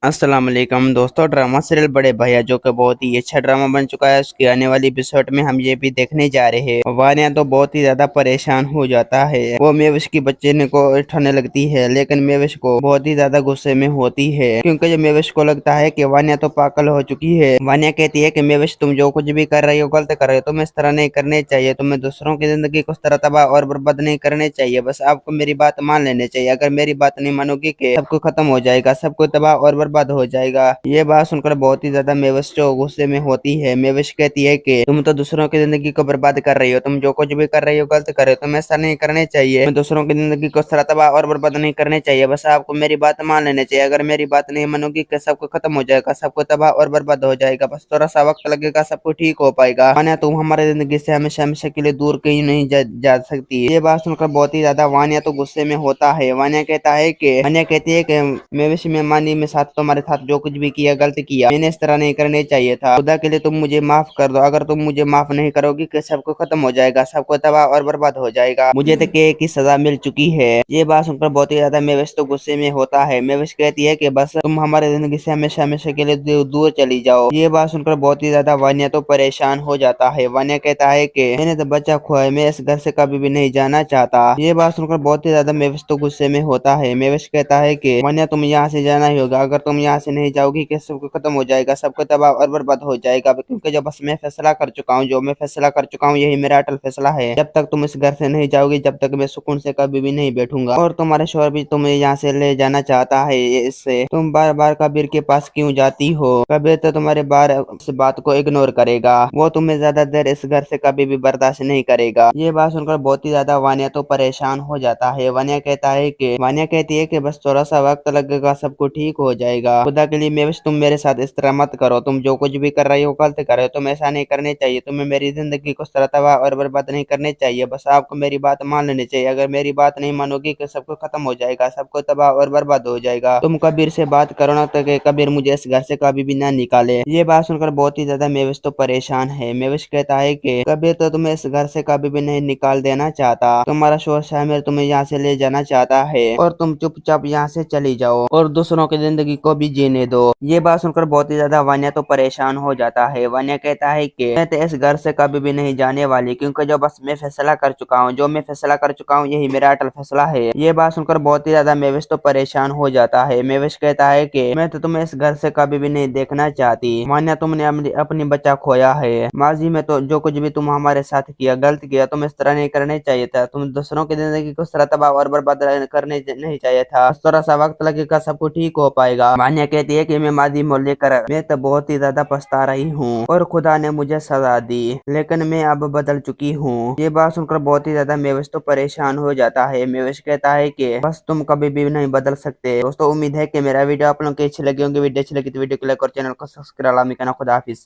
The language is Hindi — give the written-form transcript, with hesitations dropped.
अस्सलाम वालेकुम दोस्तों। ड्रामा सीरियल बड़े भैया जो कि बहुत ही अच्छा ड्रामा बन चुका है, उसकी आने वाली एपिसोड में हम ये भी देखने जा रहे हैं। वानिया तो बहुत ही ज्यादा परेशान हो जाता है। वो मेविश की बच्चे ने को उठाने लगती है, लेकिन मेविश को बहुत ही ज्यादा गुस्से में होती है, क्योंकि जो मेविश को लगता है कि वानिया तो पागल हो चुकी है। वानिया कहती है कि मेविश तुम जो कुछ भी कर रही हो गलत कर रहे हो, तुम्हें इस तरह नहीं करने चाहिए, तुम्हें दूसरों की जिंदगी को इस तरह तबाह और बर्बाद नहीं करने चाहिए। बस आपको मेरी बात मान लेनी चाहिए। अगर मेरी बात नहीं मानोगी कि सबको खत्म हो जाएगा, सबको तबाह और बर्बाद हो जाएगा। ये बात सुनकर बहुत ही ज्यादा मेविश जो गुस्से में होती है। मेविश कहती है कि तुम तो दूसरों की जिंदगी को बर्बाद कर रही हो, तुम जो कुछ भी कर रही हो गलत कर रहे हो, तुम्हें ऐसा नहीं करने चाहिए, तुम्हें दूसरों की जिंदगी को सरा तबाह और बर्बाद नहीं करने चाहिए। बस आपको मेरी बात मान लेनी चाहिए। अगर मेरी बात नहीं मानोगी कि सबको खत्म हो जाएगा, सबको तबाह और बर्बाद हो जाएगा। बस थोड़ा सा वक्त लगेगा, सब कुछ ठीक हो पाएगा। वानिया तुम हमारी जिंदगी से हमेशा हमेशा के लिए दूर कहीं नहीं जा सकती। ये बात सुनकर बहुत ही ज्यादा वानिया तो गुस्से में होता है। वानिया कहती है कि मैं विश में मानी में साथ तुम्हारे साथ जो कुछ भी किया गलत किया, मैंने इस तरह नहीं करने चाहिए था। खुदा के लिए तुम मुझे माफ कर दो। अगर तुम मुझे माफ नहीं करोगी कि सबको खत्म हो जाएगा, सबको तबाह और बर्बाद हो जाएगा। मुझे तो के की सजा मिल चुकी है। ये बात सुनकर बहुत ही ज्यादा मेविश तो गुस्से में होता है। मेविश कहती है कि बस तुम हमारी जिंदगी से हमेशा हमेशा के लिए दूर चली जाओ। ये बात सुनकर बहुत ही ज्यादा वानिया तो परेशान हो जाता है। वानिया कहता है कि मैंने तो बच्चा खोया है, मैं इस घर से कभी भी नहीं जाना चाहता। ये बात सुनकर बहुत ही ज्यादा मेविश तो गुस्से में होता है। मेविश कहता है कि वानिया तुम यहाँ से जाना ही होगा। अगर तुम यहाँ से नहीं जाओगी कि सबको खत्म हो जाएगा, सबको तबाह और बर्बाद हो जाएगा। क्योंकि जब बस मैं फैसला कर चुका हूँ, जो मैं फैसला कर चुका हूँ यही मेरा अटल फैसला है। जब तक तुम इस घर से नहीं जाओगी, जब तक मैं सुकून से कभी भी नहीं बैठूंगा। और तुम्हारे शोहर भी तुम्हें यहाँ से ले जाना चाहता है। इससे तुम बार बार कबीर के पास क्यों जाती हो? कबीर तो तुम्हारे बार इस बात को इग्नोर करेगा। वो तुम्हें ज्यादा देर इस घर से कभी भी बर्दाश्त नहीं करेगा। ये बात सुनकर बहुत ही ज्यादा वानिया तो परेशान हो जाता है। वानिया कहती है कि बस थोड़ा सा वक्त लगेगा, सब कुछ ठीक हो जाएगा। खुदा के लिए मेविश तुम मेरे साथ इस तरह मत करो। तुम जो कुछ भी कर रही हो गलत कर रहे हो, तुम ऐसा नहीं करने चाहिए। तुम्हें मेरी जिंदगी को इस तरह तबाह और बर्बाद नहीं करने चाहिए। बस आपको मेरी बात मान लेनी चाहिए। अगर मेरी बात नहीं मानोगी कि सबको खत्म हो जाएगा, सबको तबाह और बर्बाद हो जाएगा। तुम कबीर से बात करो ना, तो कि कबीर मुझे इस घर से कभी भी ना निकाले। ये बात सुनकर बहुत ही ज्यादा मेविश तो परेशान है। मेविश कहता है कि कबीर तो तुम्हें इस घर से कभी भी नहीं निकाल देना चाहता। तुम्हारा शोहर शामिर तुम्हें यहाँ से ले जाना चाहता है, और तुम चुपचाप यहाँ से चली जाओ और दूसरों की जिंदगी को भी जीने दो। ये बात सुनकर बहुत ही ज्यादा वानिया तो परेशान हो जाता है। वानिया कहता है कि मैं तो इस घर से कभी भी नहीं जाने वाली, क्योंकि जो बस मैं फैसला कर चुका हूँ, जो मैं फैसला कर चुका हूँ यही मेरा अटल फैसला है। ये बात सुनकर बहुत ही ज्यादा मेविश तो परेशान हो जाता है। मेविश कहता है कि मैं तो तुम्हें इस घर से कभी भी नहीं देखना चाहती। वानिया तुमने अपनी बच्चा खोया है। माजी में तो जो कुछ भी तुम हमारे साथ किया गलत किया, तुम इस तरह नहीं करने चाहिए था। तुम दूसरों की जिंदगी को इस तरह तबाह और बर्बाद करने नहीं चाहिए था। बस थोड़ा सा वक्त लगेगा, सब कुछ ठीक हो पाएगा। वानिया कहती है कि मैं मादी मोल लेकर मैं तो बहुत ही ज्यादा पछता रही हूँ, और खुदा ने मुझे सजा दी, लेकिन मैं अब बदल चुकी हूँ। ये बात सुनकर बहुत ही ज्यादा मेविश तो परेशान हो जाता है। मेविश कहता है कि बस तुम कभी भी नहीं बदल सकते। दोस्तों उम्मीद है कि मेरा वीडियो आप लोगों को अच्छी लगी होंगी। वीडियो अच्छी लगी तो वीडियो को लाइक और चैनल को सब्सक्राइब करना। खुदा हाफिज।